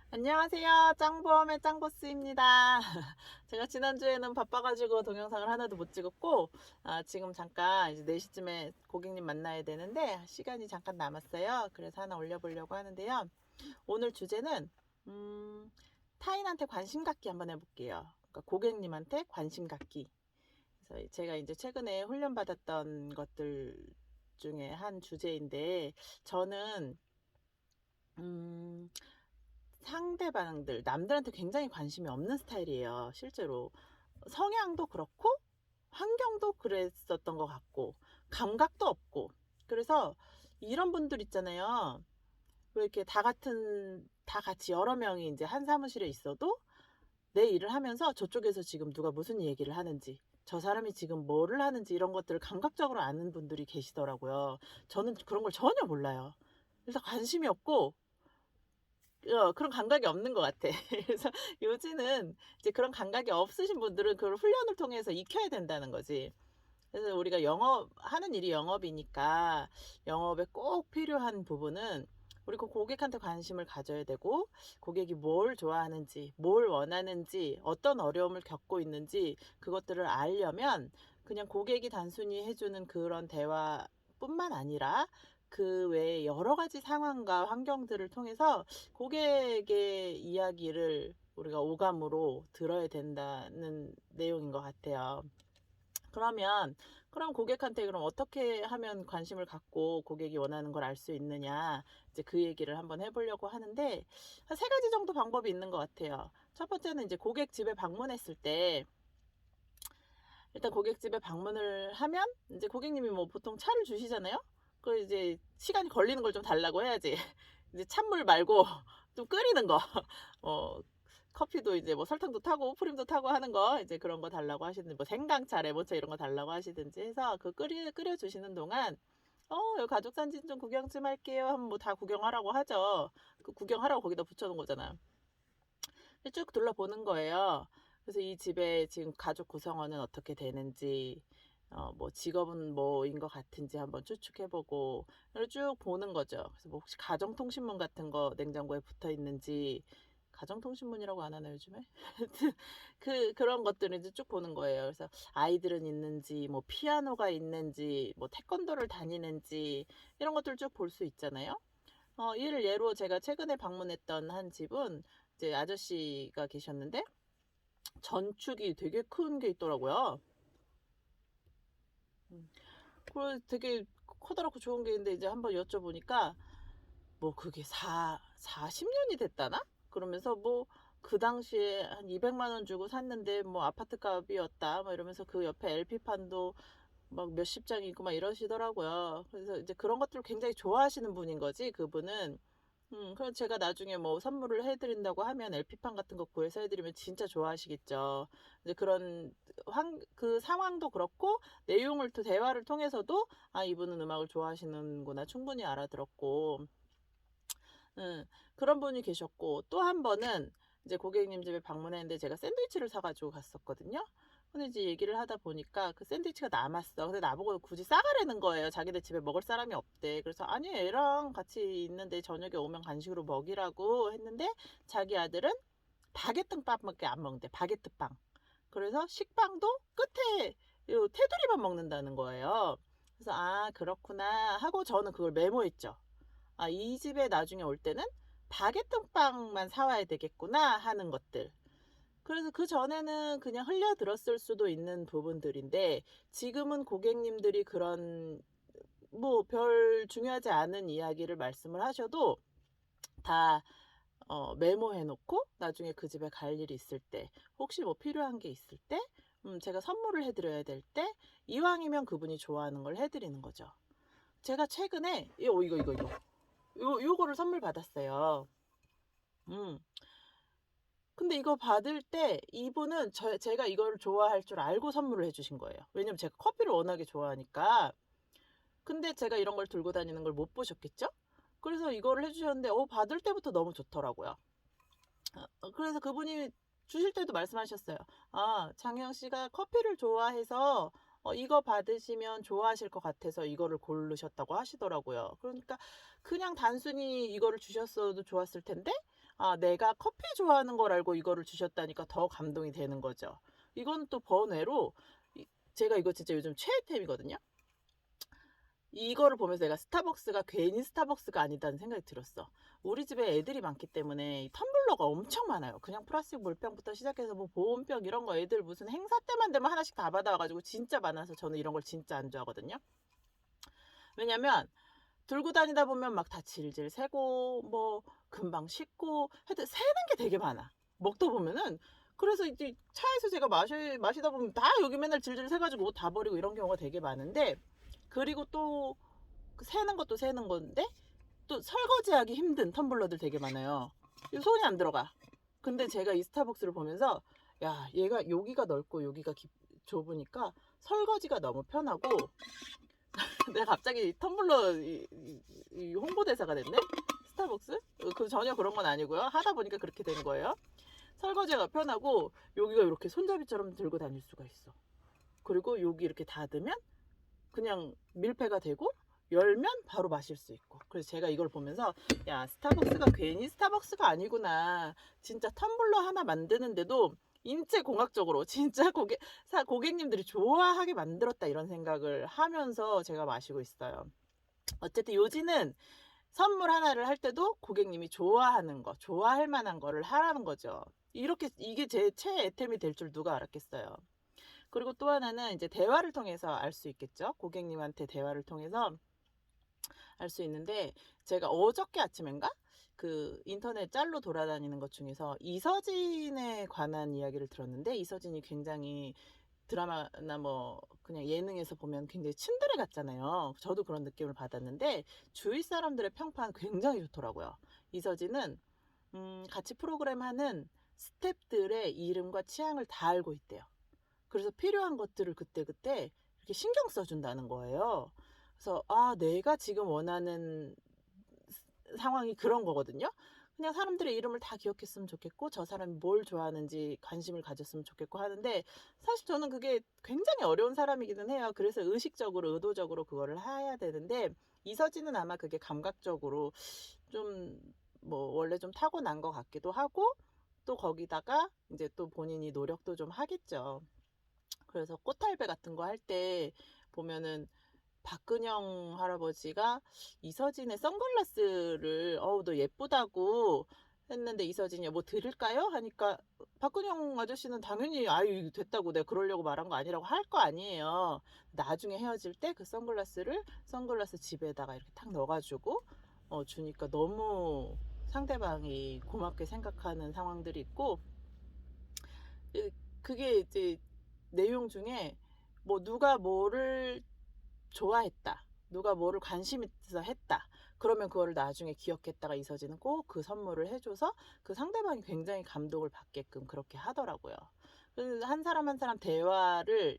안녕하세요. 짱보험의 짱보스입니다. 제가 지난주에는 바빠가지고 동영상을 하나도 못 찍었고, 지금 잠깐 이제 4시쯤에 고객님 만나야 되는데, 시간이 잠깐 남았어요. 그래서 하나 올려보려고 하는데요. 오늘 주제는, 타인한테 관심 갖기 한번 해볼게요. 그러니까 고객님한테 관심 갖기. 그래서 제가 이제 최근에 훈련받았던 것들 중에 한 주제인데, 저는, 음, 상대방들, 남들한테 굉장히 관심이 없는 스타일이에요. 실제로. 성향도 그렇고, 환경도 그랬었던 것 같고, 감각도 없고. 그래서 이런 분들 있잖아요. 왜 이렇게 다 같이 여러 명이 이제 한 사무실에 있어도 내 일을 하면서 저쪽에서 지금 누가 무슨 얘기를 하는지, 저 사람이 지금 뭐를 하는지 이런 것들을 감각적으로 아는 분들이 계시더라고요. 저는 그런 걸 전혀 몰라요. 그래서 관심이 없고, 그런 감각이 없는 것 같아. 그래서 요즘은 이제 그런 감각이 없으신 분들은 그걸 훈련을 통해서 익혀야 된다는 거지. 그래서 우리가 하는 일이 영업이니까 영업에 꼭 필요한 부분은 우리 그 고객한테 관심을 가져야 되고, 고객이 뭘 좋아하는지, 뭘 원하는지, 어떤 어려움을 겪고 있는지 그것들을 알려면 그냥 고객이 단순히 해주는 그런 대화뿐만 아니라 그 외에 여러 가지 상황과 환경들을 통해서 고객의 이야기를 우리가 오감으로 들어야 된다는 내용인 것 같아요. 그러면 그럼 고객한테 그럼 어떻게 하면 관심을 갖고 고객이 원하는 걸 알 수 있느냐, 이제 그 얘기를 한번 해보려고 하는데, 한 세 가지 정도 방법이 있는 것 같아요. 첫 번째는 이제 고객 집에 방문했을 때, 일단 고객 집에 방문을 하면 이제 고객님이 뭐 보통 차를 주시잖아요. 그 이제 시간이 걸리는 걸 좀 달라고 해야지. 이제 찬물 말고 좀 끓이는 거. 어, 커피도 이제 뭐 설탕도 타고 프림도 타고 하는 거, 이제 그런 거 달라고 하시든지, 뭐 생강차, 레몬차 이런 거 달라고 하시든지 해서 그 끓여 주시는 동안, 여기 가족 사진 좀 구경 좀 할게요 하면 뭐 다 구경하라고 하죠. 그 구경하라고 거기다 붙여놓은 거잖아. 쭉 둘러보는 거예요. 그래서 이 집에 지금 가족 구성원은 어떻게 되는지, 뭐 직업은 뭐인 것 같은지 한번 추측해보고, 이걸 쭉 보는 거죠. 그래서 뭐 혹시 가정통신문 같은 거 냉장고에 붙어 있는지, 가정통신문이라고 안 하나 요즘에? 그런 것들을 이제 쭉 보는 거예요. 그래서 아이들은 있는지, 뭐 피아노가 있는지, 뭐 태권도를 다니는지, 이런 것들 쭉 볼 수 있잖아요. 이를 예로 제가 최근에 방문했던 한 집은 이제 아저씨가 계셨는데 전축이 되게 큰 게 있더라고요. 그래 되게 커다랗고 좋은 게 있는데 이제 한번 여쭤보니까 뭐 그게 40년이 됐다나? 그러면서 뭐 그 당시에 한 200만 원 주고 샀는데 뭐 아파트 값이었다. 뭐 이러면서 그 옆에 LP판도 막 몇십 장이 있고 막 이러시더라고요. 그래서 이제 그런 것들을 굉장히 좋아하시는 분인 거지, 그분은. 그럼 제가 나중에 뭐 선물을 해드린다고 하면 LP판 같은 거 구해서 해드리면 진짜 좋아하시겠죠. 이제 그 상황도 그렇고, 내용을 또 대화를 통해서도, 이분은 음악을 좋아하시는구나 충분히 알아들었고, 그런 분이 계셨고, 또 한 번은 이제 고객님 집에 방문했는데 제가 샌드위치를 사가지고 갔었거든요. 근데 이제 얘기를 하다 보니까 그 샌드위치가 남았어. 근데 나보고 굳이 싸가라는 거예요. 자기네 집에 먹을 사람이 없대. 그래서 아니, 애랑 같이 있는데 저녁에 오면 간식으로 먹이라고 했는데, 자기 아들은 바게트 빵밖에 안 먹는데, 바게트 빵. 그래서 식빵도 끝에 요 테두리만 먹는다는 거예요. 그래서 그렇구나 하고 저는 그걸 메모했죠. 이 집에 나중에 올 때는 바게트 빵만 사와야 되겠구나 하는 것들. 그래서 그 전에는 그냥 흘려들었을 수도 있는 부분들인데, 지금은 고객님들이 그런 뭐 별 중요하지 않은 이야기를 말씀을 하셔도 다 메모해 놓고, 나중에 그 집에 갈 일이 있을 때, 혹시 뭐 필요한 게 있을 때, 제가 선물을 해드려야 될 때, 이왕이면 그분이 좋아하는 걸 해드리는 거죠. 제가 최근에 요거를 선물 받았어요. 음. 근데 이거 받을 때 이분은 제가 이걸 좋아할 줄 알고 선물을 해주신 거예요. 왜냐면 제가 커피를 워낙에 좋아하니까. 근데 제가 이런 걸 들고 다니는 걸 못 보셨겠죠? 그래서 이거를 해주셨는데, 받을 때부터 너무 좋더라고요. 그래서 그분이 주실 때도 말씀하셨어요. 장영 씨가 커피를 좋아해서 이거 받으시면 좋아하실 것 같아서 이거를 고르셨다고 하시더라고요. 그러니까 그냥 단순히 이거를 주셨어도 좋았을 텐데, 아, 내가 커피 좋아하는 걸 알고 이거를 주셨다니까 더 감동이 되는 거죠. 이건 또 번외로 제가 이거 진짜 요즘 최애템이거든요. 이거를 보면서 내가 스타벅스가 괜히 스타벅스가 아니다는 생각이 들었어. 우리 집에 애들이 많기 때문에 이 텀블러가 엄청 많아요. 그냥 플라스틱 물병부터 시작해서 뭐 보온병 이런 거 애들 무슨 행사 때만 되면 하나씩 다 받아와가지고 진짜 많아서 저는 이런 걸 진짜 안 좋아하거든요. 왜냐면 들고 다니다 보면 막 다 질질 새고 뭐 금방 식고 하여튼 새는 게 되게 많아. 먹다 보면은. 그래서 이제 차에서 제가 마시다 보면 다 여기 맨날 질질 새가지고 옷 다 버리고 이런 경우가 되게 많은데, 그리고 또 새는 것도 새는 건데 또 설거지하기 힘든 텀블러들 되게 많아요. 손이 안 들어가. 근데 제가 이 스타벅스를 보면서 야, 얘가 여기가 넓고 여기가 좁으니까 설거지가 너무 편하고 내가 갑자기 텀블러 이 홍보대사가 됐네? 스타벅스? 그 전혀 그런 건 아니고요. 하다 보니까 그렇게 된 거예요. 설거지가 편하고 여기가 이렇게 손잡이처럼 들고 다닐 수가 있어. 그리고 여기 이렇게 닫으면 그냥 밀폐가 되고 열면 바로 마실 수 있고. 그래서 제가 이걸 보면서 야, 스타벅스가 괜히 스타벅스가 아니구나. 진짜 텀블러 하나 만드는데도 인체공학적으로 진짜 고객님들이 좋아하게 만들었다 이런 생각을 하면서 제가 마시고 있어요. 어쨌든 요지는 선물 하나를 할 때도 고객님이 좋아하는 거, 좋아할 만한 거를 하라는 거죠. 이게 제 최애템이 될 줄 누가 알았겠어요. 그리고 또 하나는 이제 대화를 통해서 알 수 있겠죠. 고객님한테 대화를 통해서 알 수 있는데, 제가 어저께 아침인가? 그 인터넷 짤로 돌아다니는 것 중에서 이서진에 관한 이야기를 들었는데, 이서진이 굉장히 드라마나 뭐 그냥 예능에서 보면 굉장히 츤데레 같잖아요. 저도 그런 느낌을 받았는데 주위 사람들의 평판 굉장히 좋더라고요. 이서진은 같이 프로그램 하는 스탭들의 이름과 취향을 다 알고 있대요. 그래서 필요한 것들을 그때그때 이렇게 신경 써준다는 거예요. 그래서 아, 내가 지금 원하는 상황이 그런 거거든요. 그냥 사람들의 이름을 다 기억했으면 좋겠고 저 사람이 뭘 좋아하는지 관심을 가졌으면 좋겠고 하는데, 사실 저는 그게 굉장히 어려운 사람이기는 해요. 그래서 의식적으로 의도적으로 그거를 해야 되는데, 이서진은 아마 그게 감각적으로 좀 뭐 원래 좀 타고난 것 같기도 하고, 또 거기다가 이제 또 본인이 노력도 좀 하겠죠. 그래서 꽃할배 같은 거 할 때 보면은 박근영 할아버지가 이서진의 선글라스를 너 예쁘다고 했는데, 이서진이 뭐 드릴까요? 하니까 박근영 아저씨는 당연히 아유 됐다고 내가 그러려고 말한 거 아니라고 할 거 아니에요. 나중에 헤어질 때 그 선글라스 집에다가 이렇게 탁 넣어가지고 주니까 너무 상대방이 고맙게 생각하는 상황들이 있고, 그게 이제 내용 중에 뭐 누가 뭐를 좋아했다, 누가 뭐를 관심 있어서 했다, 그러면 그거를 나중에 기억했다가 이서진은 꼭 그 선물을 해줘서 그 상대방이 굉장히 감동을 받게끔 그렇게 하더라고요. 그래서 한 사람 한 사람 대화를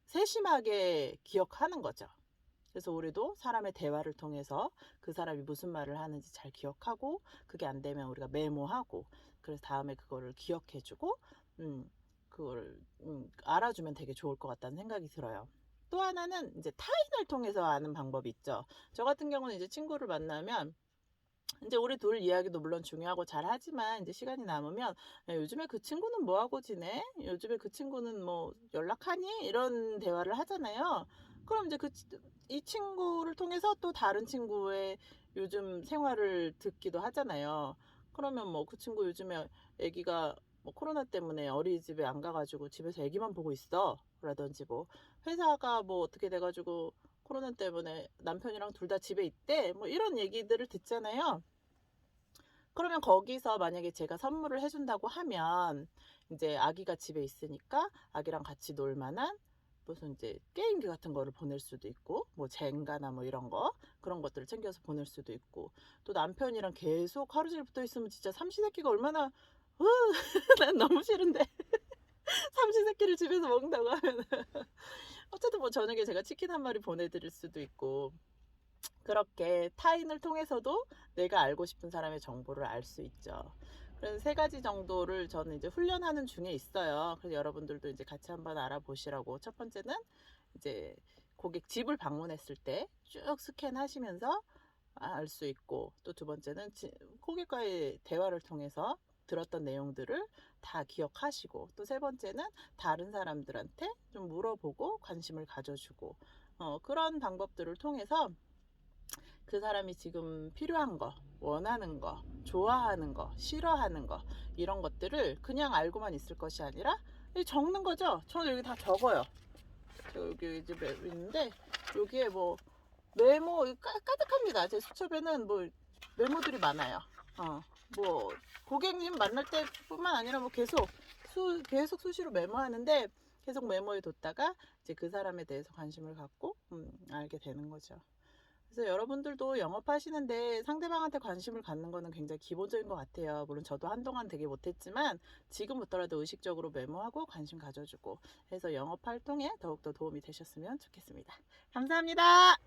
세심하게 기억하는 거죠. 그래서 우리도 사람의 대화를 통해서 그 사람이 무슨 말을 하는지 잘 기억하고, 그게 안 되면 우리가 메모하고, 그래서 다음에 그거를 기억해주고 그걸 알아주면 되게 좋을 것 같다는 생각이 들어요. 또 하나는 이제 타인을 통해서 아는 방법이 있죠. 저 같은 경우는 이제 친구를 만나면 이제 우리 둘 이야기도 물론 중요하고 잘 하지만, 이제 시간이 남으면 야, 요즘에 그 친구는 뭐 하고 지내? 요즘에 그 친구는 뭐 연락하니? 이런 대화를 하잖아요. 그럼 이제 이 친구를 통해서 또 다른 친구의 요즘 생활을 듣기도 하잖아요. 그러면 뭐 그 친구 요즘에 아기가 뭐 코로나 때문에 어린이집에 안 가가지고 집에서 아기만 보고 있어 라든지, 뭐 회사가 뭐 어떻게 돼가지고 코로나 때문에 남편이랑 둘 다 집에 있대, 뭐 이런 얘기들을 듣잖아요. 그러면 거기서 만약에 제가 선물을 해준다고 하면 이제 아기가 집에 있으니까 아기랑 같이 놀 만한 무슨 이제 게임기 같은 거를 보낼 수도 있고, 뭐 젠가나 뭐 이런 거, 그런 것들을 챙겨서 보낼 수도 있고, 또 남편이랑 계속 하루 종일 붙어 있으면 진짜 삼시세끼가 얼마나 난 너무 싫은데 삼시세끼를 집에서 먹는다고 하면 어쨌든 뭐 저녁에 제가 치킨 한 마리 보내드릴 수도 있고, 그렇게 타인을 통해서도 내가 알고 싶은 사람의 정보를 알 수 있죠. 그래서 세 가지 정도를 저는 이제 훈련하는 중에 있어요. 그래서 여러분들도 이제 같이 한번 알아보시라고. 첫 번째는 이제 고객 집을 방문했을 때 쭉 스캔하시면서 알 수 있고, 또 두 번째는 고객과의 대화를 통해서 들었던 내용들을 다 기억하시고, 또 세 번째는 다른 사람들한테 좀 물어보고 관심을 가져주고, 그런 방법들을 통해서 그 사람이 지금 필요한 거, 원하는 거, 좋아하는 거, 싫어하는 거, 이런 것들을 그냥 알고만 있을 것이 아니라 적는 거죠. 저는 여기 다 적어요. 저 여기 이제 있는데 여기에 뭐 메모 가득합니다. 제 수첩에는 뭐 메모들이 많아요. 뭐 고객님 만날 때뿐만 아니라 뭐 계속 수시로 메모하는데, 계속 메모해 뒀다가 이제 그 사람에 대해서 관심을 갖고 알게 되는 거죠. 그래서 여러분들도 영업하시는데 상대방한테 관심을 갖는 거는 굉장히 기본적인 것 같아요. 물론 저도 한동안 되게 못했지만 지금부터라도 의식적으로 메모하고 관심 가져주고 해서 영업 활동에 더욱더 도움이 되셨으면 좋겠습니다. 감사합니다.